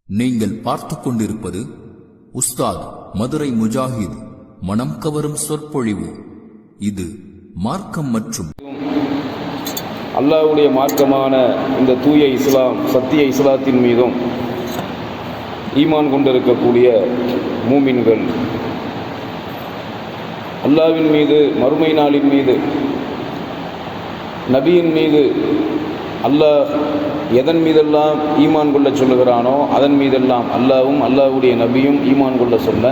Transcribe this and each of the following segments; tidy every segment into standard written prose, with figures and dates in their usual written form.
நீங்கள் பார்த்து கொண்டிருப்பது உஸ்தாத் மதுரை முஜாஹித் மனம் கவரும் சொற்பொழிவு. இது மார்க்கம் மற்றும் அல்லாஹ்வுடைய மார்க்கமான இந்த தூய இஸ்லாம், சத்திய இஸ்லாத்தின் மீதும் ஈமான் கொண்டிருக்கக்கூடிய மூமின்கள் அல்லாஹ்வின் மீது, மறுமை நாளின் மீது, நபியின் மீது அல்லாஹ் எதன் மீதெல்லாம் ஈமான் கொள்ள சொல்லுகிறானோ அதன் மீதெல்லாம் அல்லாஹ்வும் அல்லாஹ்வுடைய நபியும் ஈமான் கொள்ள சொல்ல,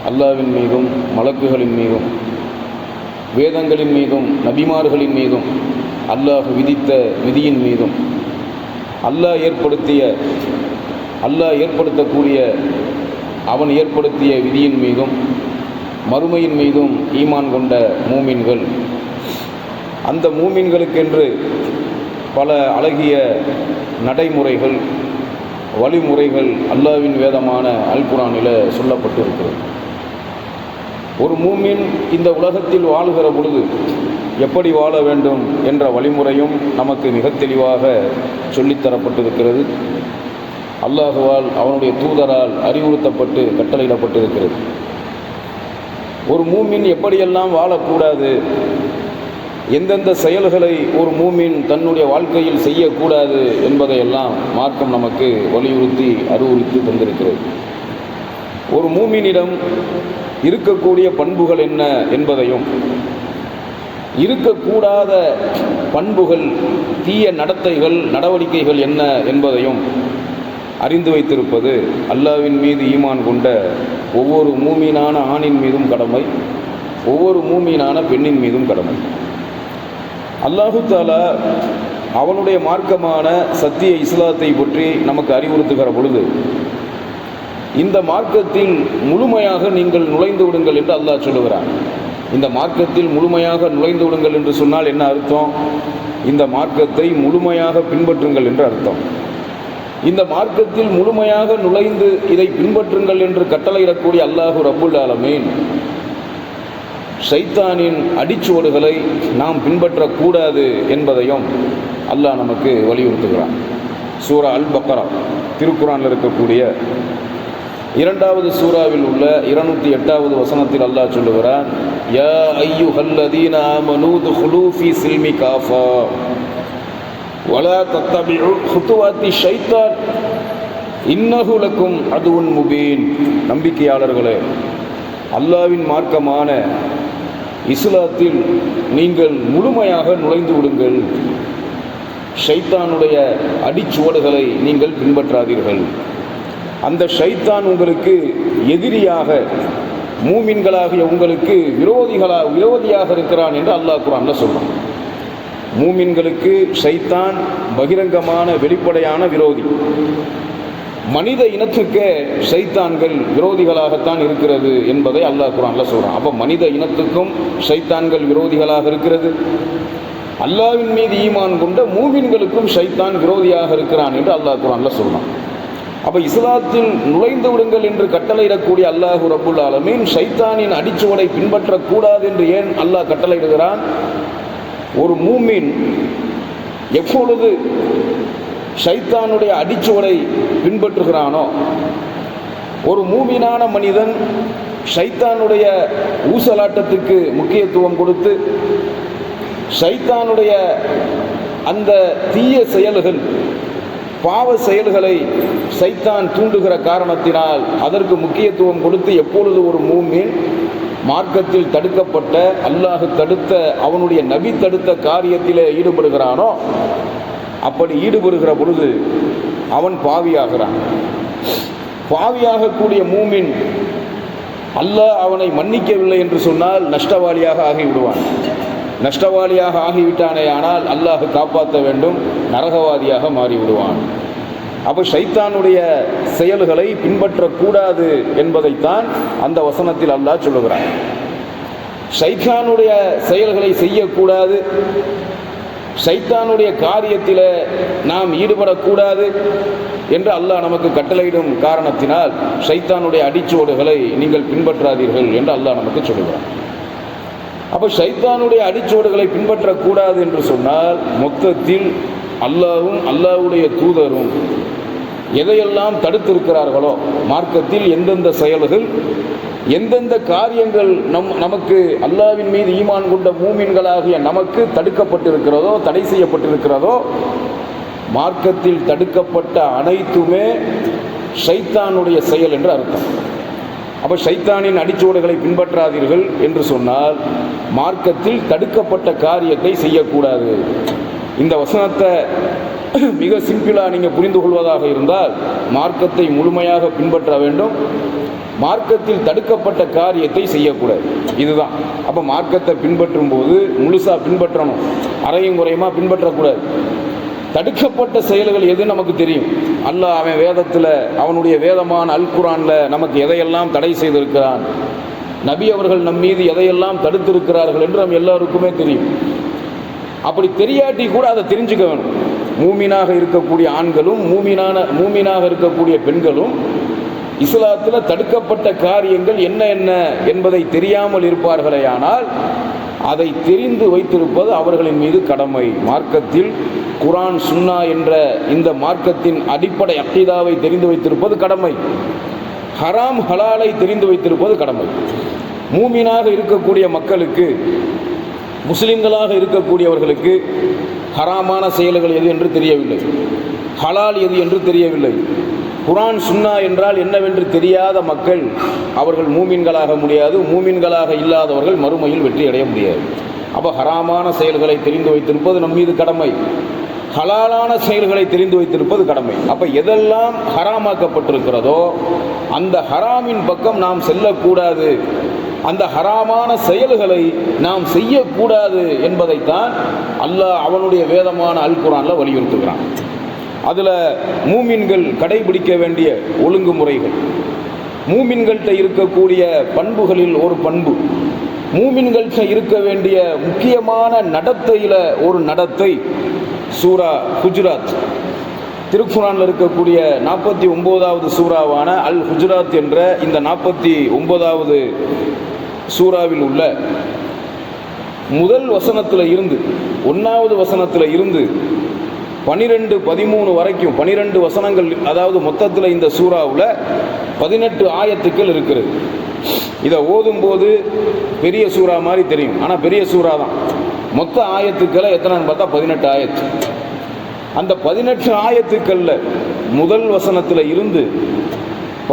அல்லாஹ்வின் மீதும், மலக்குகளின் மீதும், வேதங்களின் மீதும், நபிமார்களின் மீதும், அல்லாஹ் விதித்த விதியின் மீதும், அல்லாஹ் ஏற்படுத்தக்கூடிய அவன் ஏற்படுத்திய விதியின் மீதும், மறுமையின் மீதும் ஈமான் கொண்ட மூமின்கள், அந்த மூமின்களுக்கென்று பல அழகிய நடைமுறைகள், வழிமுறைகள் அல்லாஹ்வின் வேதமான அல் குர்ஆனில் சொல்லப்பட்டிருக்கிறது. ஒரு மூமின் இந்த உலகத்தில் வாழுகிற பொழுது எப்படி வாழ வேண்டும் என்ற வழிமுறையும் நமக்கு மிக தெளிவாக சொல்லித்தரப்பட்டிருக்கிறது. அல்லாஹுவால், அவனுடைய தூதரால் அறிவுறுத்தப்பட்டு கட்டளையிடப்பட்டிருக்கிறது. ஒரு மூமின் எப்படியெல்லாம் வாழக்கூடாது, எந்தெந்த செயல்களை ஒரு மூமின் தன்னுடைய வாழ்க்கையில் செய்யக்கூடாது என்பதையெல்லாம் மார்க்கம் நமக்கு வலியுறுத்தி அறிவுறுத்தி தந்திருக்கிறது. ஒரு மூமினிடம் இருக்கக்கூடிய பண்புகள் என்ன என்பதையும், இருக்கக்கூடாத பண்புகள், தீய நடத்தைகள், நடவடிக்கைகள் என்ன என்பதையும் அறிந்து வைத்திருப்பது அல்லாஹ்வின் மீது ஈமான் கொண்ட ஒவ்வொரு மூமினான ஆணின் மீதும் கடமை, ஒவ்வொரு மூமினான பெண்ணின் மீதும் கடமை. அல்லாஹு தஆலா அவனுடைய மார்க்கமான சத்திய இஸ்லாத்தை பற்றி நமக்கு அறிவுறுத்துகிற பொழுது, இந்த மார்க்கத்தில் முழுமையாக நீங்கள் நுழைந்து விடுங்கள் என்று அல்லாஹ் சொல்லுகிறான். இந்த மார்க்கத்தில் முழுமையாக நுழைந்து விடுங்கள் என்று சொன்னால் என்ன அர்த்தம்? இந்த மார்க்கத்தை முழுமையாக பின்பற்றுங்கள் என்று அர்த்தம். இந்த மார்க்கத்தில் முழுமையாக நுழைந்து இதை பின்பற்றுங்கள் என்று கட்டளையிடக்கூடிய அல்லாஹு ரப்புல் ஆலமீன் ஷைத்தானின் அடிச்சுவடுகளை நாம் பின்பற்றக்கூடாது என்பதையும் அல்லாஹ் நமக்கு வலியுறுத்துகிறான். சூரா அல் பக்ரா, திருக்குர்ஆனில் இருக்கக்கூடிய 2வது சூறாவில் உள்ள 208வது வசனத்தில் அல்லாஹ் சொல்லுகிறான், யா அய்யுஹல்லதீன ஆமனூ துஹுலூ ஃபீ ஸில்மி காஃபா வலா தத்தபிஉ குதுவாத்தி ஷைத்தான் இன்னஹு லக்கும் அதுவுன் முபீன். நம்பிக்கையாளர்களே, அல்லாஹ்வின் மார்க்கமான இஸ்லாத்தில் நீங்கள் முழுமையாக நுழைந்து விடுங்கள். ஷைத்தானுடைய அடிச்சுவடுகளை நீங்கள் பின்பற்றாதீர்கள். அந்த ஷைத்தான் உங்களுக்கு எதிரியாக, மூமின்களாகிய உங்களுக்கு விரோதியாக இருக்கிறான் என்று அல்லாஹ் குர்ஆன்ல சொல்றான். மூமின்களுக்கு ஷைத்தான் பகிரங்கமான, வெளிப்படையான விரோதி. மனித இனத்துக்கே ஷைத்தான்கள் விரோதிகளாகத்தான் இருக்கிறது என்பதை அல்லாஹ் குர்ஆன்ல சொல்றான். அப்போ மனித இனத்துக்கும் ஷைத்தான்கள் விரோதிகளாக இருக்கிறது. அல்லாஹ்வின் மீது ஈமான் கொண்ட மூமின்களுக்கும் ஷைத்தான் விரோதியாக இருக்கிறான் என்று அல்லாஹ் குர்ஆன்ல சொல்றான். அப்போ இஸ்லாத்தில் நுழைந்து விடுங்கள் என்று கட்டளையிடக்கூடிய அல்லாஹு ரப்புல் ஆலமீன் ஷைத்தானின் அடிச்சுவடை பின்பற்றக்கூடாது என்று ஏன் அல்லாஹ் கட்டளையிடுகிறான்? ஒரு மூமின் எப்பொழுது ஷைத்தானுடைய அடிச்சுவடை பின்பற்றுகிறானோ, ஒரு மூமினான மனிதன் ஷைத்தானுடைய ஊசலாட்டத்துக்கு முக்கியத்துவம் கொடுத்து, ஷைத்தானுடைய அந்த தீய செயல்கள், பாவ செயல்களை ஷைத்தான் தூண்டுகிற காரணத்தினால் அதற்கு முக்கியத்துவம் கொடுத்து எப்பொழுது ஒரு மூமின் மார்க்கத்தில் தடுக்கப்பட்ட, அல்லாஹ் தடுத்த, அவனுடைய நபி தடுத்த காரியத்திலே ஈடுபடுகிறானோ, அப்படி ஈடுபடுகிற பொழுது அவன் பாவியாகிறான். பாவியாகக்கூடிய மூமின் அல்லாஹ் அவனை மன்னிக்கவில்லை என்று சொன்னால் நஷ்டவாளியாக ஆகிவிடுவான். நஷ்டவாளியாக ஆகிவிட்டானே ஆனால் அல்லாஹ் காப்பாற்ற வேண்டும், நரகவாதியாக மாறிவிடுவான். அப்போ ஷைத்தானுடைய செயல்களை பின்பற்றக்கூடாது என்பதைத்தான் அந்த வசனத்தில் அல்லாஹ் சொல்லுகிறான். ஷைத்தானுடைய செயல்களை செய்யக்கூடாது, ஷைத்தானுடைய காரியத்தில் நாம் ஈடுபடக்கூடாது என்று அல்லாஹ் நமக்கு கட்டளையிடும் காரணத்தினால் ஷைத்தானுடைய அடிச்சுவடுகளை நீங்கள் பின்பற்றாதீர்கள் என்று அல்லாஹ் நமக்கு சொல்லுகிறான். அப்போ ஷைத்தானுடைய அடிச்சுவடுகளை பின்பற்றக்கூடாது என்று சொன்னால் மொத்தத்தில் அல்லாஹ்வும் அல்லாஹ்வுடைய தூதரும் எதையெல்லாம் தடுத்திருக்கிறார்களோ, மார்க்கத்தில் எந்தெந்த செயல்கள், எந்தெந்த காரியங்கள் நமக்கு அல்லாஹ்வின் மீது ஈமான் கொண்ட மூமின்களாகிய நமக்கு தடுக்கப்பட்டிருக்கிறதோ, தடை செய்யப்பட்டிருக்கிறதோ, மார்க்கத்தில் தடுக்கப்பட்ட அனைத்துமே ஷைத்தானுடைய செயல் என்று அர்த்தம். அப்போ ஷைத்தானின் அடிச்சுவடுகளை பின்பற்றாதீர்கள் என்று சொன்னால் மார்க்கத்தில் தடுக்கப்பட்ட காரியத்தை செய்யக்கூடாது. இந்த வசனத்தை மிக சிம்பிளாக நீங்கள் புரிந்து கொள்வதாக இருந்தால் மார்க்கத்தை முழுமையாக பின்பற்ற வேண்டும், மார்க்கத்தில் தடுக்கப்பட்ட காரியத்தை செய்யக்கூடாது. இதுதான். அப்போ மார்க்கத்தை பின்பற்றும் போது முழுசாக பின்பற்றணும், அரையும் குறையுமா பின்பற்றக்கூடாது. தடுக்கப்பட்ட செயல்கள் எது நமக்கு தெரியும். அல்லாஹ் அவன் வேதத்தில், அவனுடைய வேதமான அல் குர்ஆனில் நமக்கு எதையெல்லாம் தடை செய்திருக்கிறான், நபி அவர்கள் நம் மீது எதையெல்லாம் தடுத்திருக்கிறார்கள் என்று நம்ம எல்லாருக்குமே தெரியும். அப்படி தெரியாட்டி கூட அதை தெரிஞ்சுக்க வேணும். மூமினாக இருக்கக்கூடிய ஆண்களும் மூமினாக இருக்கக்கூடிய பெண்களும் இஸ்லாத்தில் தடுக்கப்பட்ட காரியங்கள் என்ன என்ன என்பதை தெரியாமல் இருப்பார்களே, ஆனால் அதை தெரிந்து வைத்திருப்பது அவர்களின் மீது கடமை. மார்க்கத்தில் குர்ஆன் சுன்னா என்ற இந்த மார்க்கத்தின் அடிப்படை அக்கீதாவை தெரிந்து வைத்திருப்பது கடமை. ஹராம் ஹலாலை தெரிந்து வைத்திருப்பது கடமை. மூமினாக இருக்கக்கூடிய மக்களுக்கு, முஸ்லிம்களாக இருக்கக்கூடியவர்களுக்கு ஹராமான செயல்கள் எது என்று தெரியவில்லை, ஹலால் எது என்று தெரியவில்லை. குர்ஆன் சுன்னா என்றால் என்னவென்று தெரியாத மக்கள் அவர்கள் மூமின்களாக முடியாது, மூமின்களாக இல்லாதவர்கள் மறுமையில் வெற்றி அடைய முடியாது. அப்போ ஹராமான செயல்களை தெரிந்து வைத்திருப்பது நம் மீது கடமை, ஹலாலான செயல்களை தெரிந்து வைத்திருப்பது கடமை. அப்போ எதெல்லாம் ஹராமாக்கப்பட்டிருக்கிறதோ அந்த ஹராமின் பக்கம் நாம் செல்லக்கூடாது, அந்த ஹராமான செயல்களை நாம் செய்யக்கூடாது என்பதைத்தான் அல்லாஹ் அவனுடைய வேதமான அல் குர்ஆனில் வலியுறுத்துகிறான். அதில் மூமின்கள் கடைபிடிக்க வேண்டிய ஒழுங்குமுறைகள், மூமின்கள்கிட்ட இருக்கக்கூடிய பண்புகளில் ஒரு பண்பு, மூமின்கள்கிட்ட இருக்க வேண்டிய முக்கியமான நடத்தையில் ஒரு நடத்தை சூரா ஹுஜராத், திருக்குர்ஆனில் இருக்கக்கூடிய 49வது சூறாவான அல் ஹுஜராத் என்ற இந்த 49வது சூறாவில் உள்ள முதல் வசனத்தில் இருந்து 1வது வசனத்தில் இருந்து 12, 13 வரைக்கும் 12 வசனங்கள், அதாவது மொத்தத்தில் இந்த சூறாவில் 18 ஆயத்துக்கள் இருக்கிறது. இதை ஓதும்போது பெரிய சூறா மாதிரி தெரியும், ஆனால் பெரிய சூறா தான். மொத்த ஆயத்துக்களை எத்தனைன்னு பார்த்தா 18 ஆயத்து. அந்த 18 ஆயத்துக்களில் முதல் வசனத்தில் இருந்து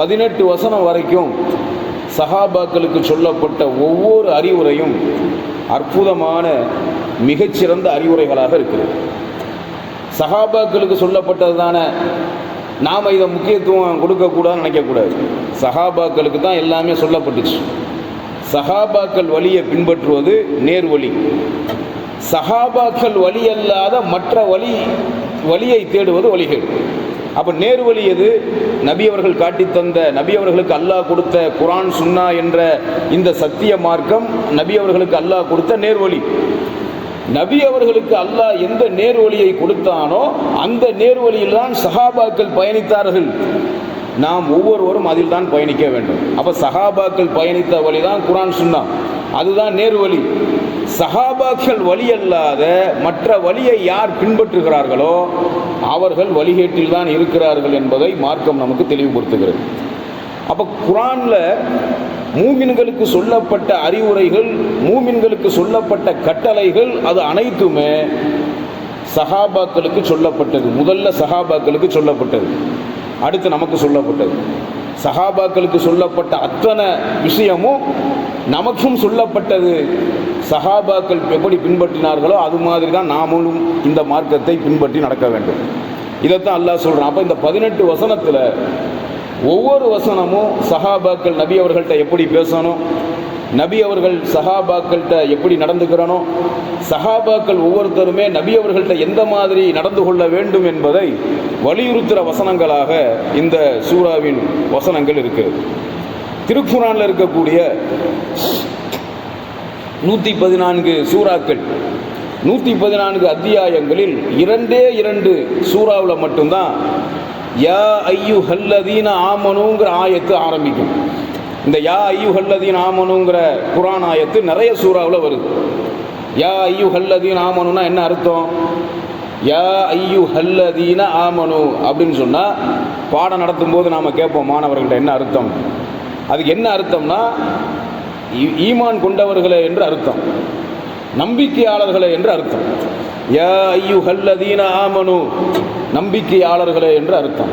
18 வசனம் வரைக்கும் சஹாபாக்களுக்கு சொல்லப்பட்ட ஒவ்வொரு அறிவுரையும் அற்புதமான மிகச்சிறந்த அறிவுரைகளாக இருக்கிறது. சஹாபாக்களுக்கு சொல்லப்பட்டது தானே, நாம் இதை முக்கியத்துவம் கொடுக்கக்கூடாதுன்னு நினைக்கக்கூடாது. சஹாபாக்களுக்கு தான் எல்லாமே சொல்லப்பட்டுச்சு. சஹாபாக்கள் வழியை பின்பற்றுவது நேர்வழி, சஹாபாக்கள் வழி அல்லாத மற்ற வழியை தேடுவது வழிகேடு. அப்போ நேர்வழி எது? நபி அவர்கள் காட்டி தந்த, நபி அவர்களுக்கு அல்லாஹ் கொடுத்த குர்ஆன் சுன்னா என்ற இந்த சத்திய மார்க்கம் நபி அவர்களுக்கு அல்லாஹ் கொடுத்த நேர்வழி. நபி அவர்களுக்கு அல்லாஹ் எந்த நேர்வழியை கொடுத்தானோ அந்த நேர்வழியில் தான் சஹாபாக்கள் பயணித்தார்கள். நாம் ஒவ்வொருவரும் அதில் தான் பயணிக்க வேண்டும். அப்போ சஹாபாக்கள் பயணித்த வழி தான் குர்ஆன் சுன்னா, அதுதான் நேர்வழி. சஹாபாக்கள் வழி அல்லாத மற்ற வழியை யார் பின்பற்றுகிறார்களோ அவர்கள் வழிகேட்டில் தான் இருக்கிறார்கள் என்பதை மார்க்கம் நமக்கு தெளிவுபடுத்துகிறது. அப்போ குர்ஆனில் மூமின்களுக்கு சொல்லப்பட்ட அறிவுரைகள், மூமின்களுக்கு சொல்லப்பட்ட கட்டளைகள், அது அனைத்துமே சஹாபாக்களுக்கு சொல்லப்பட்டது. முதல்ல சஹாபாக்களுக்கு சொல்லப்பட்டது, அடுத்து நமக்கு சொல்லப்பட்டது. சஹாபாக்களுக்கு சொல்லப்பட்ட அத்தனை விஷயமும் நமக்கும் சொல்லப்பட்டது. சஹாபாக்கள் எப்படி பின்பற்றினார்களோ அது மாதிரி தான் நாமளும் இந்த மார்க்கத்தை பின்பற்றி நடக்க வேண்டும். இதைத்தான் அல்லாஹ் சொல்கிறான். அப்போ இந்த 18 வசனத்தில் ஒவ்வொரு வசனமும் சஹாபாக்கள் நபி அவர்கள்ட்ட எப்படி பேசணும், நபி அவர்கள் சஹாபாக்கள்கிட்ட எப்படி நடந்துக்கிறணும், சஹாபாக்கள் ஒவ்வொருத்தருமே நபி அவர்கள்ட்ட எந்த மாதிரி நடந்து கொள்ள வேண்டும் என்பதை வலியுறுத்துகிற வசனங்களாக இந்த சூறாவின் வசனங்கள் இருக்கிறது. திருக்குர்ஆனில் இருக்கக்கூடிய 114 சூறாக்கள், 114 அத்தியாயங்களில் 2 சூறாவில் மட்டும்தான் யா ஐயுஹல்லதீன ஆமனுங்கிற ஆயத்து ஆரம்பிக்கும். இந்த யா ஐயுஹல்லதீன ஆமனுங்கிற குர்ஆன் ஆயத்து நிறைய சூறாவில் வருது. யா ஐயுஹல்லதீன ஆமனுன்னா என்ன அர்த்தம்? யா ஐயுஹல்லதீன ஆமனு அப்படின்னு சொன்னால் பாடம் நடத்தும் போது நாம் கேட்போம் மாணவர்கள்ட்ட என்ன அர்த்தம். அதுக்கு என்ன அர்த்தம்னா ஈமான் கொண்டவர்களே என்று அர்த்தம், நம்பிக்கையாளர்களே என்று அர்த்தம். யா அய்யுஹல்லதீன ஆமனு, நம்பிக்கையாளர்களே என்று அர்த்தம்.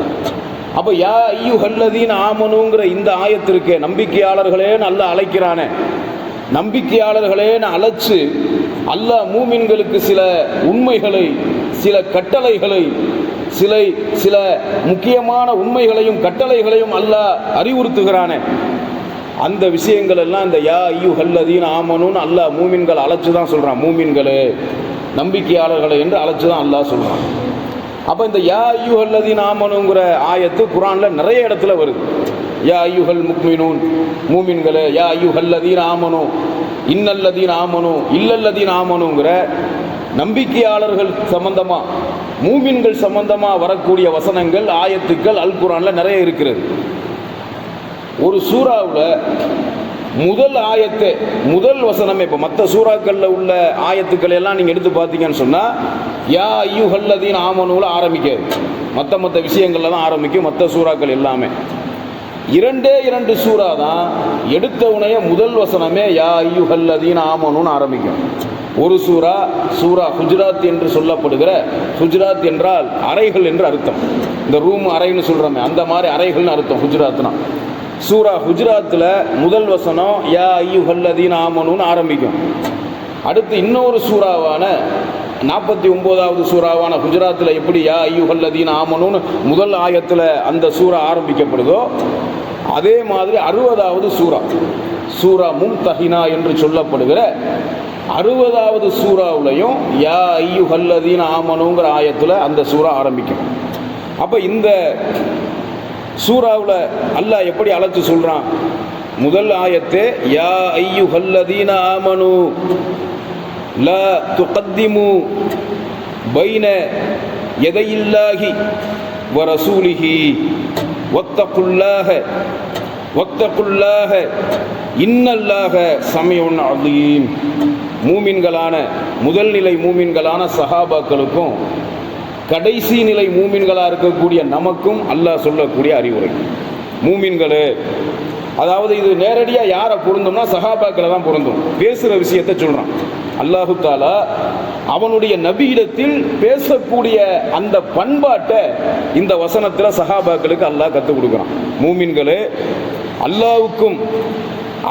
அப்போ யா அய்யுஹல்லதீன ஆமனுங்கிற இந்த ஆயத்திற்கு நம்பிக்கையாளர்களேன்னு அல்லாஹ் அழைக்கிறானே, நம்பிக்கையாளர்களேன்னு அழைச்சு அல்லாஹ் மூமின்களுக்கு சில உண்மைகளை, சில கட்டளைகளை, சில முக்கியமான உண்மைகளையும் கட்டளைகளையும் அல்லாஹ் அறிவுறுத்துகிறானே, அந்த விஷயங்கள் எல்லாம் இந்த யா அய்யுஹல்லதீன ஆமனுன்னு அல்லாஹ் மூமின்கள் அழைச்சு தான் சொல்கிறான். மூமின்களே, நம்பிக்கையாளர்களை என்று அழைச்சு தான் அல்லாஹ் சொல்கிறான். அப்போ இந்த யா அய்யுஹல்லதீன ஆமனுங்கிற ஆயத்து குர்ஆனில் நிறைய இடத்துல வருது. யா அய்யுஹல் முக்மினூன், மூமின்களே, யா அய்யுஹல்லதீன ஆமனு, இன்னல்லதீன ஆமனு, இல்லல்லதீன ஆமனுங்கிற நம்பிக்கையாளர்கள் சம்பந்தமாக, மூமின்கள் சம்பந்தமாக வரக்கூடிய வசனங்கள், ஆயத்துக்கள் அல் குர்ஆனில் நிறைய இருக்கிறது. ஒரு சூறாவில் முதல் ஆயத்தை, முதல் வசனமே, இப்போ மற்ற சூறாக்களில் உள்ள ஆயத்துக்களை எல்லாம் நீங்கள் எடுத்து பார்த்தீங்கன்னு சொன்னால் யா அய்யுஹல்லதீன ஆமனுல ஆரம்பிக்காது, மற்ற விஷயங்கள்ல தான் ஆரம்பிக்கும் மற்ற சூறாக்கள் எல்லாமே. இரண்டு சூறா தான் எடுத்த உடனே முதல் வசனமே யா அய்யுஹல்லதீன ஆமனுன்னு ஆரம்பிக்கும். ஒரு சூரா ஹுஜராத் என்று சொல்லப்படுகிற, ஹுஜராத் என்றால் அறைகள் என்று அர்த்தம். இந்த ரூம் அறைன்னு சொல்கிறோமே அந்த மாதிரி அறைகள்னு அர்த்தம் ஹுஜராத்னா. சூரா ஹுஜராத்தில் முதல் வசனம் யா அய்யுஹல்லதீன ஆமனுன்னு ஆரம்பிக்கும். அடுத்து இன்னொரு சூறாவான 49வது சூறாவான ஹுஜராத்தில் எப்படி யா அய்யுஹல்லதீன ஆமனுன்னு முதல் ஆயத்தில் அந்த சூறா ஆரம்பிக்கப்படுதோ, அதே மாதிரி 60வது சூரா மும்தஹினா என்று சொல்லப்படுகிற 60வது சூறாவுலையும் யா அய்யுஹல்லதீன ஆமனுங்கிற ஆயத்தில் அந்த சூறா ஆரம்பிக்கும். அப்போ இந்த சூறாவில் அல்லாஹ் எப்படி அழைச்சு சொல்கிறான்? முதல் ஆயத்தே யா அய்யுஹல்லதீன ஆமனு லா துகத்திமு பைன யதையில்லாஹி வ ரசூலிஹி வத்தகுல்லாஹ இன்னல்லாஹ சமீஉன் அலீம். மூமின்களான முதல் நிலை மூமின்களான சஹாபாக்களுக்கும் கடைசி நிலை மூமின்களாக இருக்கக்கூடிய நமக்கும் அல்லாஹ் சொல்லக்கூடிய அறிவுரை. மூமின்களே, அதாவது இது நேரடியாக யாரை பொருந்தும்னா சஹாபாக்களை தான் பொருந்தும். பேசுகிற விஷயத்தை சொல்கிறான் அல்லாஹு தாலா. அவனுடைய நபியிடத்தில் பேசக்கூடிய அந்த பண்பாட்டை இந்த வசனத்தில் சஹாபாக்களுக்கு அல்லாஹ் கற்றுக் கொடுக்குறான். மூமின்களே, அல்லாஹ்வுக்கும்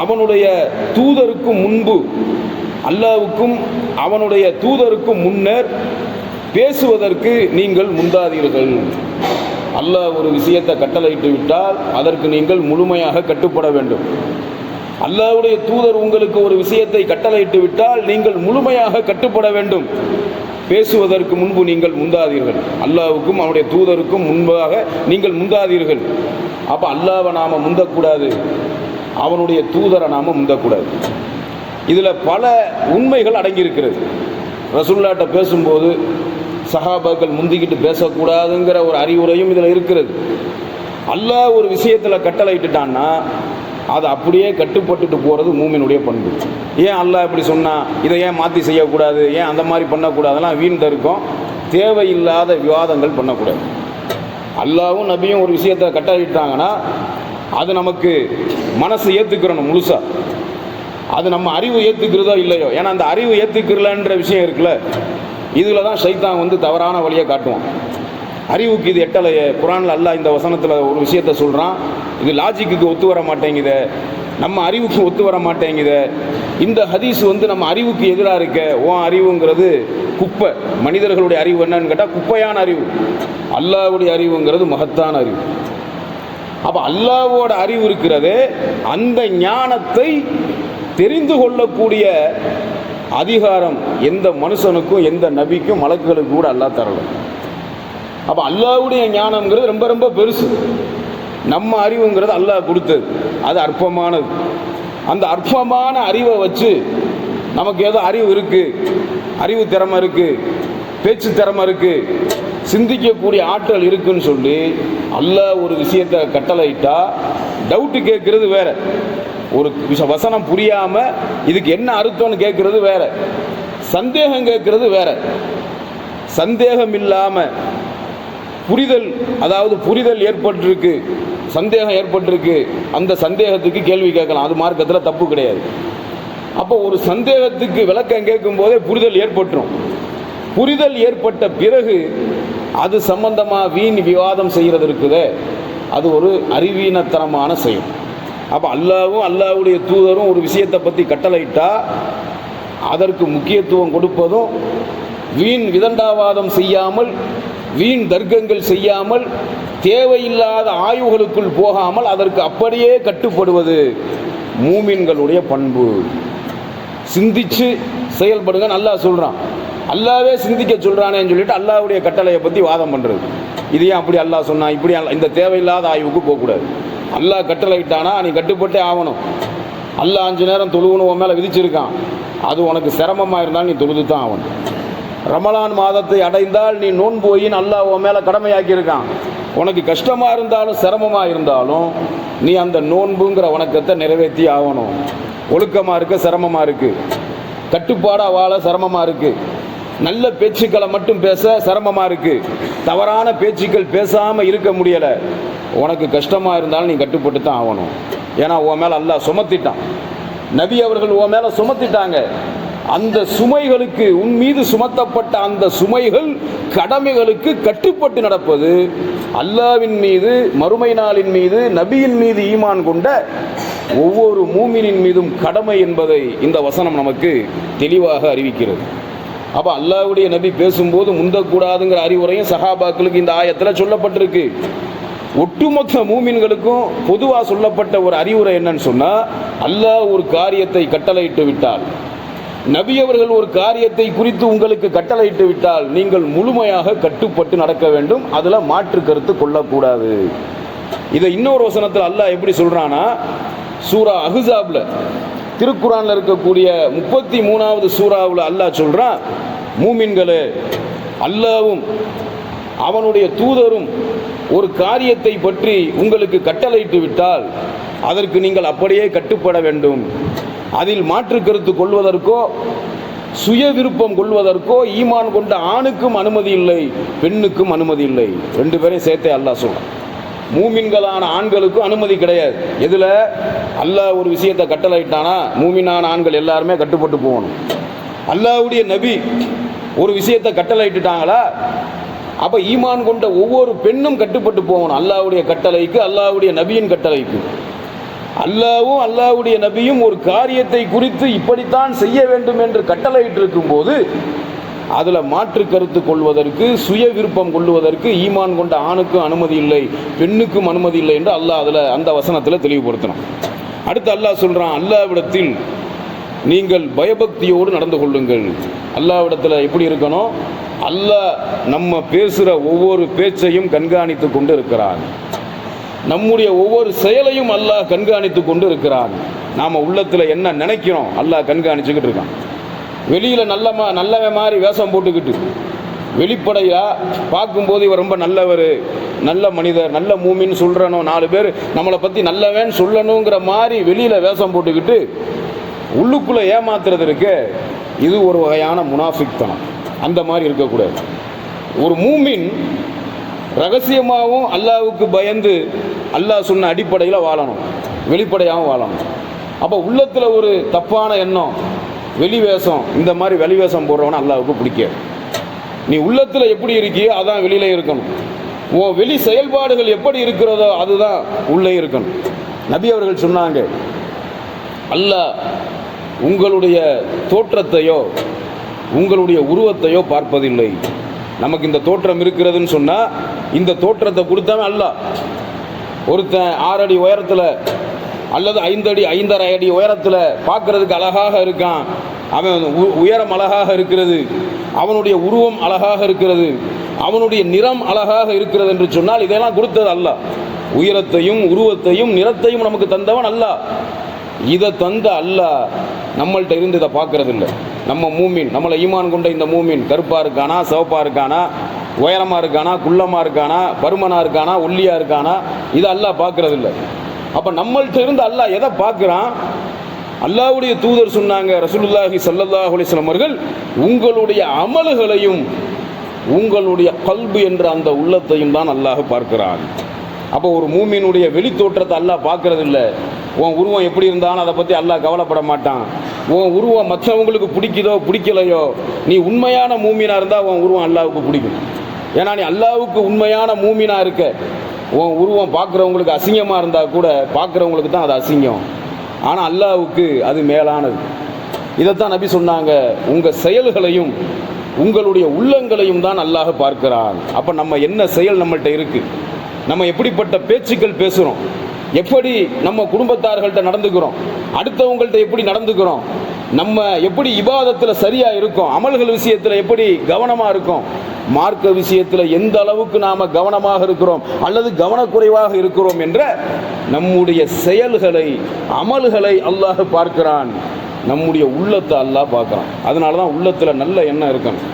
அவனுடைய தூதருக்கும் முன்பு, அல்லாஹ்வுக்கும் அவனுடைய தூதருக்கும் முன்னர் பேசுவதற்கு நீங்கள் முந்தாதீர்கள். அல்லாஹ் ஒரு விஷயத்தை கட்டளையிட்டு விட்டால் அதற்கு நீங்கள் முழுமையாக கட்டுப்பட வேண்டும். அல்லாஹ்வுடைய தூதர் உங்களுக்கு ஒரு விஷயத்தை கட்டளையிட்டு விட்டால் நீங்கள் முழுமையாக கட்டுப்பட வேண்டும். பேசுவதற்கு முன்பு நீங்கள் முந்தாதீர்கள். அல்லாஹ்வுக்கும் அவனுடைய தூதருக்கும் முன்பாக நீங்கள் முந்தாதீர்கள். அப்போ அல்லாஹ்வை நாம் முந்தக்கூடாது, அவனுடைய தூதரை நாம் முந்தக்கூடாது. இதில் பல உண்மைகள் அடங்கியிருக்கிறது. ரசூலுல்லாஹ்ட்ட பேசும்போது சஹாபாக்கள் முந்திக்கிட்டு பேசக்கூடாதுங்கிற ஒரு அறிவுரையும் இதில் இருக்கிறது. அல்லாஹ் ஒரு விஷயத்தில் கட்டளையிட்டுட்டான்னா அது அப்படியே கட்டுப்பட்டுட்டு போகிறது மூமினுடைய பண்பு. ஏன் அல்லாஹ் இப்படி சொன்னால் இதை ஏன் மாற்றி செய்யக்கூடாது, ஏன் அந்த மாதிரி பண்ணக்கூடாதெல்லாம் வீண் தருக்கம், தேவையில்லாத விவாதங்கள் பண்ணக்கூடாது. அல்லாஹ்வும் நபியும் ஒரு விஷயத்தை கட்டளையிட்டாங்கன்னா அது நமக்கு மனசு ஏற்றுக்கிறணும் முழுசாக. அது நம்ம அறிவு ஏற்றுக்கிறதோ இல்லையோ, ஏன்னா அந்த அறிவு ஏற்றுக்கிறலன்ற விஷயம் இருக்குல்ல, இதில் தான் ஷைத்தான் வந்து தவறான வழியை காட்டுவான். அறிவுக்கு இது எட்டலையே. குர்ஆனில் அல்லாஹ் இந்த வசனத்தில் ஒரு விஷயத்தை சொல்கிறான், இது லாஜிக்கு ஒத்து வர மாட்டேங்குது, நம்ம அறிவுக்கு ஒத்து வர மாட்டேங்குது, இந்த ஹதீஸ் வந்து நம்ம அறிவுக்கு எதிராக இருக்க. உன் அறிவுங்கிறது குப்பை. மனிதர்களுடைய அறிவு என்னன்னு கேட்டால் குப்பையான அறிவு. அல்லாஹ்வுடைய அறிவுங்கிறது மகத்தான அறிவு. அப்போ அல்லாஹ்வோட அறிவு இருக்கிறது, அந்த ஞானத்தை தெரிந்து கொள்ளக்கூடிய அதிகாரம் எந்த மனுஷனுக்கும் எந்த நபிக்கும் மலக்குகளுக்கு கூட அல்லாஹ் தரல. அப்போ அல்லாஹ்வுடைய ஞானம்ங்கிறது ரொம்ப ரொம்ப பெருசு. நம்ம அறிவுங்கிறது அல்லாஹ் கொடுத்தது, அது அற்பமானது. அந்த அற்பமான அறிவை வச்சு நமக்கு ஏதோ அறிவு இருக்குது, அறிவு திறமை இருக்குது, பேச்சு திறமை இருக்குது, சிந்திக்கக்கூடிய ஆற்றல் இருக்குன்னு சொல்லி அல்லாஹ் ஒரு விஷயத்தை கட்டளையிட்டா டவுட்டு கேட்கறது வேற, ஒரு வசனம் புரியாமல் இதுக்கு என்ன அர்த்தம்னு கேட்கறது வேற, சந்தேகம் கேட்கறது வேற. சந்தேகம் இல்லாமல் புரிதல், அதாவது புரிதல் ஏற்பட்டிருக்கு, சந்தேகம் ஏற்பட்டிருக்கு, அந்த சந்தேகத்துக்கு கேள்வி கேட்கலாம், அது மார்க்கத்தில் தப்பு கிடையாது. அப்போ ஒரு சந்தேகத்துக்கு விளக்கம் கேட்கும் போதே புரிதல் ஏற்பட்டுரும். புரிதல் ஏற்பட்ட பிறகு அது சம்பந்தமாக வீண் விவாதம் செய்கிறது இருக்குதே, அது ஒரு அறிவீனத்தனமான செயல். அப்போ அல்லாவும் அல்லாவுடைய தூதரும் ஒரு விஷயத்தை பற்றி கட்டளையிட்டா அதற்கு முக்கியத்துவம் கொடுப்பதும், வீண் விதண்டாவாதம் செய்யாமல், வீண் தர்க்கங்கள் செய்யாமல், தேவையில்லாத ஆய்வுகளுக்குள் போகாமல் அதற்கு அப்படியே கட்டுப்படுவது மூமின்களுடைய பண்பு. சிந்திச்சு செயல்படுங்க நல்லா சொல்றான். அல்லாவே சிந்திக்க சொல்றானேன்னு சொல்லிட்டு அல்லாவுடைய கட்டளையை பற்றி வாதம் பண்ணுறது, இது ஏன் அப்படி அல்லாஹ் சொன்னா, இப்படி இந்த தேவையில்லாத ஆய்வுக்கு போகக்கூடாது. அல்லாஹ் கட்டளையிட்டானா நீ கட்டுப்பட்டே ஆகணும். அல்லாஹ் 5 நேரம் தொழுவணும் உன் மேலே விதிச்சிருக்கான், அது உனக்கு சிரமமாக இருந்தால் நீ தொழுது தான் ஆகணும். ரமலான் மாதத்தை அடைந்தால் நீ நோன்பு போயின்னு அல்லாஹ் உன் மேலே கடமையாக்கியிருக்கான். உனக்கு கஷ்டமாக இருந்தாலும் சிரமமாக இருந்தாலும் நீ அந்த நோன்புங்கிற வணக்கத்தை நிறைவேற்றி ஆகணும். ஒழுக்கமாக இருக்க சிரமமாக இருக்குது, கட்டுப்பாடாக வாழ சிரமமாக இருக்குது, நல்ல பேச்சுக்களை மட்டும் பேச சிரமமாக இருக்குது, தவறான பேச்சுக்கள் பேசாமல் இருக்க முடியலை, உனக்கு கஷ்டமாக இருந்தாலும் நீ கட்டுப்பட்டு தான் ஆகணும். ஏன்னா உன் மேலே அல்லாஹ் சுமத்திட்டான், நபி அவர்கள் உன் மேலே சுமத்திட்டாங்க. அந்த சுமைகளுக்கு, உன் மீது சுமத்தப்பட்ட அந்த சுமைகள் கடமைகளுக்கு கட்டுப்பட்டு நடப்பது அல்லாஹ்வின் மீது, மறுமை நாளின் மீது, நபியின் மீது ஈமான் கொண்ட ஒவ்வொரு மூமினின் மீதும் கடமை என்பதை இந்த வசனம் நமக்கு தெளிவாக அறிவிக்கிறது. அப்போ அல்லாஹ்வுடைய நபி பேசும்போது முந்தக்கூடாதுங்கிற அறிவுரையும் சஹாபாக்களுக்கு இந்த ஆயத்தில் சொல்லப்பட்டிருக்கு. ஒட்டுமொத்த மூமின்களுக்கும் பொதுவாக சொல்லப்பட்ட ஒரு அறிவுரை என்னன்னு சொன்னால், அல்லாஹ் ஒரு காரியத்தை கட்டளையிட்டு விட்டால், நபி அவர்கள் ஒரு காரியத்தை குறித்து உங்களுக்கு கட்டளையிட்டு விட்டால் நீங்கள் முழுமையாக கட்டுப்பட்டு நடக்க வேண்டும், அதில் மாற்று கருத்து கொள்ளக்கூடாது. இதை இன்னொரு வசனத்தில் அல்லாஹ் எப்படி சொல்றானா, சூரா அஹ்ஸாப்ல, திருக்குரான்ல இருக்கக்கூடிய 33வது சூறாவில் அல்லாஹ் சொல்றான், மூமின்களே, அல்லாஹ்வும் அவனுடைய தூதரும் ஒரு காரியத்தை பற்றி உங்களுக்கு கட்டளையிட்டு விட்டால் அதற்கு நீங்கள் அப்படியே கட்டுப்பட வேண்டும். அதில் மாற்று கருத்து கொள்வதற்கோ சுய விருப்பம் கொள்வதற்கோ ஈமான் கொண்ட ஆணுக்கும் அனுமதி இல்லை, பெண்ணுக்கும் அனுமதி இல்லை. 2 பேரையும் சேர்த்தே அல்லாஹ் சொல்றான். மூமின்களான ஆண்களுக்கும் அனுமதி கிடையாது. எதுல அல்லாஹ் ஒரு விஷயத்தை கட்டளையிட்டானா மூமினான ஆண்கள் எல்லாருமே கட்டுப்பட்டு போகணும். அல்லாஹ்வுடைய நபி ஒரு விஷயத்தை கட்டளையிட்டுட்டாங்களா, அப்ப ஈமான் கொண்ட ஒவ்வொரு பெண்ணும் கட்டுப்பட்டு போகணும் அல்லாஹ்வுடைய கட்டளைக்கு, அல்லாஹ்வுடைய நபியின் கட்டளைக்கு. அல்லாஹ்வும் அல்லாஹ்வுடைய நபியும் ஒரு காரியத்தை குறித்து இப்படித்தான் செய்ய வேண்டும் என்று கட்டளையிட்டு இருக்கும் போது அதுல மாற்று கருத்து கொள்வதற்கு, சுய விருப்பம் கொள்வதற்கு ஈமான் கொண்ட ஆணுக்கும் அனுமதி இல்லை, பெண்ணுக்கும் அனுமதி இல்லை என்று அல்லாஹ் அதுல அந்த வசனத்துல தெளிவுபடுத்தணும். அடுத்து அல்லாஹ் சொல்றான், அல்லாஹ்விடத்தில் நீங்கள் பயபக்தியோடு நடந்து கொள்ளுங்கள். அல்லாஹ்விடத்துல எப்படி இருக்கணும், அல்லாஹ் நம்ம பேசுற ஒவ்வொரு பேச்சையும் கண்காணித்து கொண்டு இருக்கிறான், நம்முடைய ஒவ்வொரு செயலையும் அல்லாஹ் கண்காணித்து கொண்டு இருக்கிறான். நாம உள்ளத்துல என்ன நினைக்கிறோம் அல்லாஹ் கண்காணிச்சுக்கிட்டு இருக்கான். வெளியில நல்லவன் மாதிரி வேஷம் போட்டுக்கிட்டு வெளிப்படையா பார்க்கும்போது இவர் ரொம்ப நல்லவர், நல்ல மனிதர், நல்ல மூமின்னு சொல்றணும், 4 பேர் நம்மளை பத்தி நல்லவன் சொல்லணுங்கிற மாதிரி வெளியில வேஷம் போட்டுக்கிட்டு உள்ளுக்குள்ள ஏமாத்துறது இருக்கு, இது ஒரு வகையான முனாஃபிக்தனம். அந்த மாதிரி இருக்கக்கூடாது. ஒரு மூமின் ரகசியமாகவும் அல்லாஹ்வுக்கு பயந்து அல்லாஹ் சொன்ன அடிப்படையில் வாழணும், வெளிப்படையாகவும் வாழணும். அப்போ உள்ளத்தில் ஒரு தப்பான எண்ணம், வெளிவேஷம், இந்த மாதிரி வெளிவேஷம் போடுறவன அல்லாஹ்வுக்கு பிடிக்காது. நீ உள்ளத்தில் எப்படி இருக்கியோ அதான் வெளியில இருக்கணும். உன் வெளி செயல்பாடுகள் எப்படி இருக்கிறதோ அதுதான் உள்ளே இருக்கணும். நபி அவர்கள் சொன்னாங்க, அல்லாஹ் உங்களுடைய தோற்றத்தையோ உங்களுடைய உருவத்தையோ பார்ப்பதில்லை. நமக்கு இந்த தோற்றம் இருக்கிறதுன்னு சொன்னா இந்த தோற்றத்தை கொடுத்தவன் அல்லாஹ். ஒருத்தன் 6 அடி உயரத்தில் அல்லது 5 அடி 5.5 அடி உயரத்தில் பார்க்கறதுக்கு அழகாக இருக்கான், அவன் உயரம் அழகாக இருக்கிறது, அவனுடைய உருவம் அழகாக இருக்கிறது, அவனுடைய நிறம் அழகாக இருக்கிறது என்று சொன்னால் இதெல்லாம் கொடுத்தது அல்லாஹ். உயரத்தையும் உருவத்தையும் நிறத்தையும் நமக்கு தந்தவன் அல்லாஹ். இதை தந்த அல்லாஹ் நம்மள்கிட்ட இருந்து இதை பார்க்கறது இல்லை. நம்ம மூமின், நம்மளை ஈமான் கொண்ட இந்த மூமின் கருப்பா இருக்கானா, சிவப்பா இருக்கானா, உயரமா இருக்கானா, குள்ளமா இருக்கானா, பருமனா இருக்கானா, ஒல்லியா இருக்கானா, இதை அல்லாஹ் பார்க்கறது இல்லை. அப்ப நம்மள்கிட்ட இருந்து அல்லாஹ் எதை பார்க்கிறான், அல்லாஹ்வுடைய தூதர் சொன்னாங்க, ரசூலுல்லாஹி ஸல்லல்லாஹு அலைஹி வஸல்லம் அவர்கள், உங்களுடைய அமல்களையும் உங்களுடைய கல்பு என்ற அந்த உள்ளத்தையும் தான் அல்லாஹ் பார்க்கிறான். அப்போ ஒரு மூமினுடைய வெளி தோற்றத்தை அல்லாஹ் பார்க்கறது இல்லை. உன் உருவம் எப்படி இருந்தாலும் அதை பற்றி அல்லாஹ் கவலைப்பட மாட்டான். உன் உருவம் மற்றவங்களுக்கு பிடிக்குதோ பிடிக்கலையோ, நீ உண்மையான மூமினா இருந்தால் உன் உருவம் அல்லாஹ்வுக்கு பிடிக்கும். ஏன்னா நீ அல்லாஹ்வுக்கு உண்மையான மூமினா இருக்க. உன் உருவம் பார்க்குறவங்களுக்கு அசிங்கமாக இருந்தால் கூட பார்க்குறவங்களுக்கு தான் அது அசிங்கம். ஆனால் அல்லாஹ்வுக்கு அது மேலானது. இதைத்தான் நபி சொன்னாங்க, உங்கள் செயல்களையும் உங்களுடைய உள்ளங்களையும் தான் அல்லாஹ் பார்க்கிறான். அப்போ நம்ம என்ன செயல் நம்மள்கிட்ட இருக்குது, நம்ம எப்படிப்பட்ட பேச்சுக்கள் பேசுகிறோம், எப்படி நம்ம குடும்பத்தார்கள்ட்ட நடந்துக்கிறோம், அடுத்தவங்கள்ட்ட எப்படி நடந்துக்கிறோம், நம்ம எப்படி இபாதத்தில் சரியாக இருக்கோம், அமல்கள் விஷயத்தில் எப்படி கவனமாக இருக்கோம், மார்க்க விஷயத்தில் எந்த அளவுக்கு நாம் கவனமாக இருக்கிறோம் அல்லது கவனக்குறைவாக இருக்கிறோம் என்ற நம்முடைய செயல்களை அமல்களை அல்லாஹ் பார்க்கிறான். நம்முடைய உள்ளத்தை அல்லாஹ் பார்க்குறான். அதனால தான் உள்ளத்தில் நல்ல எண்ணம் இருக்கணும்.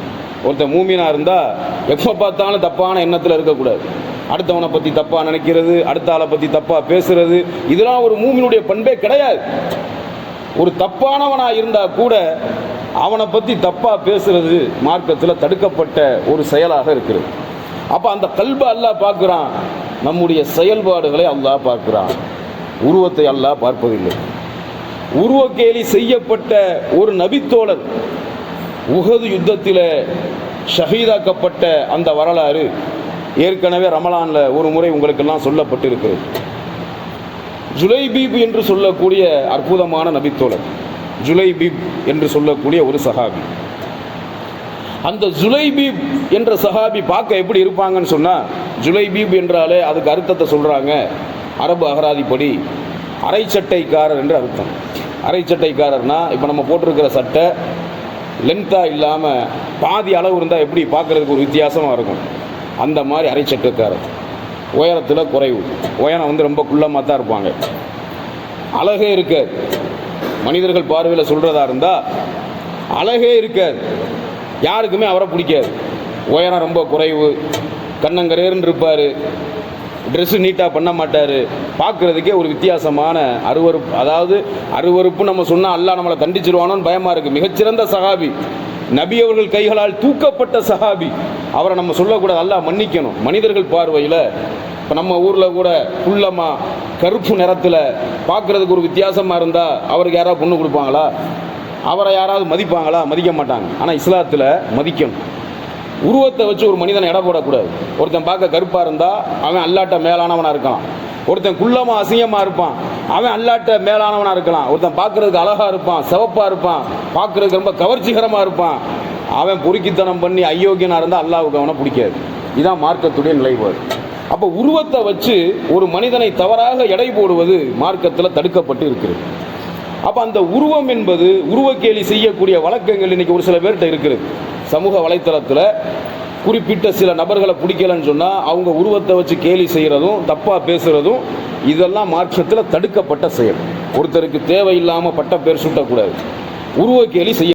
ஒருத்தர் மூமினாக இருந்தால் எப்போ பார்த்தாலும் தப்பான எண்ணத்தில் இருக்கக்கூடாது. அடுத்தவனை பற்றி தப்பாக நினைக்கிறது, அடுத்த ஆளை பற்றி தப்பாக பேசுறது, இதெல்லாம் ஒரு மூமினுடைய பண்பே கிடையாது. ஒரு தப்பானவனாக இருந்தால் கூட அவனை பற்றி தப்பாக பேசுறது மார்க்கத்தில் தடுக்கப்பட்ட ஒரு செயலாக இருக்கிறது. அப்போ அந்த கல்பை அல்லாஹ் பார்க்குறான், நம்முடைய செயல்பாடுகளை அல்லாஹ் பார்க்குறான். உருவத்தை அல்லாஹ் பார்ப்பதில்லை. உருவக்கேலி செய்யப்பட்ட ஒரு நபித்தோழர் உஹது யுத்தத்தில் ஷஹீதாக்கப்பட்ட அந்த வரலாறு ஏற்கனவே ரமலானில் ஒரு முறை உங்களுக்கெல்லாம் சொல்லப்பட்டிருக்கிறது. ஜுலைபீப் என்று சொல்லக்கூடிய அற்புதமான நபித்தோழர், ஜுலைபீப் என்று சொல்லக்கூடிய ஒரு சஹாபி. அந்த ஜுலைபீப் என்ற சஹாபி பார்க்க எப்படி இருப்பாங்கன்னு சொன்னால், ஜுலைபீப் என்றாலே அதுக்கு அர்த்தத்தை சொல்கிறாங்க. அரபு அகராதிப்படி அரைச்சட்டைக்காரர் என்று அர்த்தம். அரைச்சட்டைக்காரர்னா இப்போ நம்ம போட்டிருக்கிற சட்டை லென்த்தாக இல்லாமல் பாதி அளவு இருந்தால் எப்படி பார்க்குறதுக்கு ஒரு வித்தியாசமாக இருக்கும், அந்த மாதிரி அரைச்சட்டைக்காரர். உயரத்தில் குறைவு, உயரம் ரொம்ப குள்ளமாக தான் இருப்பாங்க. அழகே இருக்காது. மனிதர்கள் பார்வையில் சொல்கிறதா இருந்தால் அழகே இருக்காது. யாருக்குமே அவரை பிடிக்காது. உயரம் ரொம்ப குறைவு, கண்ணங்கரேருன்னு இருப்பார், ட்ரெஸ்ஸு நீட்டாக பண்ண மாட்டார், பார்க்குறதுக்கே ஒரு வித்தியாசமான அருவருப்பு. அதாவது அருவருப்பு நம்ம சொன்னால் அல்லாஹ் நம்மளை தண்டிச்சிருவானோன்னு பயமாக இருக்குது. மிகச்சிறந்த சஹாபி, நபி அவர்கள் கைகளால் தூக்கப்பட்ட சஹாபி. அவரை நம்ம சொல்லக்கூடாது, அல்லாஹ் மன்னிக்கணும். மனிதர்கள் பார்வையில் இப்போ நம்ம ஊரில் கூட குள்ளமாக கருப்பு நிறத்தில் பார்க்குறதுக்கு ஒரு வித்தியாசமாக இருந்தால் அவருக்கு யாராவது பொண்ணு கொடுப்பாங்களா? அவரை யாராவது மதிப்பாங்களா? மதிக்க மாட்டாங்க. ஆனால் இஸ்லாத்தில் மதிக்கணும். உருவத்தை வச்சு ஒரு மனிதனை எடை போடக்கூடாது. ஒருத்தன் பார்க்க கருப்பாக இருந்தால் அவன் அல்லாட்ட மேலானவனாக இருக்கலாம். ஒருத்தன் குள்ளமாக அசிங்கமாக இருப்பான், அவன் அல்லாட்ட மேலானவனாக இருக்கலாம். ஒருத்தன் பார்க்குறதுக்கு அழகாக இருப்பான், சிவப்பாக இருப்பான், பார்க்குறதுக்கு ரொம்ப கவர்ச்சிகரமாக இருப்பான், அவன் பொறுக்கித்தனம் பண்ணி அயோக்கியனாக இருந்தால் அல்லாஹ்வுக்கு அவனை பிடிக்காது. இதுதான் மார்க்கத்துடைய நிலைப்பாடு. அப்போ உருவத்தை வச்சு ஒரு மனிதனை தவறாக எடை போடுவது மார்க்கத்தில் தடுக்கப்பட்டு இருக்கிறது. அப்போ அந்த உருவம் என்பது உருவக்கேலி செய்யக்கூடிய வழக்கங்கள் இன்றைக்கி ஒரு சில பேர்கிட்ட இருக்குது. சமூக வலைத்தளத்தில் குறிப்பிட்ட சில நபர்களை பிடிக்கலன்னு சொன்னால் அவங்க உருவத்தை வச்சு கேலி செய்கிறதும் தப்பாக பேசுகிறதும் இதெல்லாம் மார்க்கத்தில் தடுக்கப்பட்ட செயல். ஒருத்தருக்கு தேவையில்லாமல் பட்ட பேர் சூட்டக்கூடாது. உருவக்கேலி செய்ய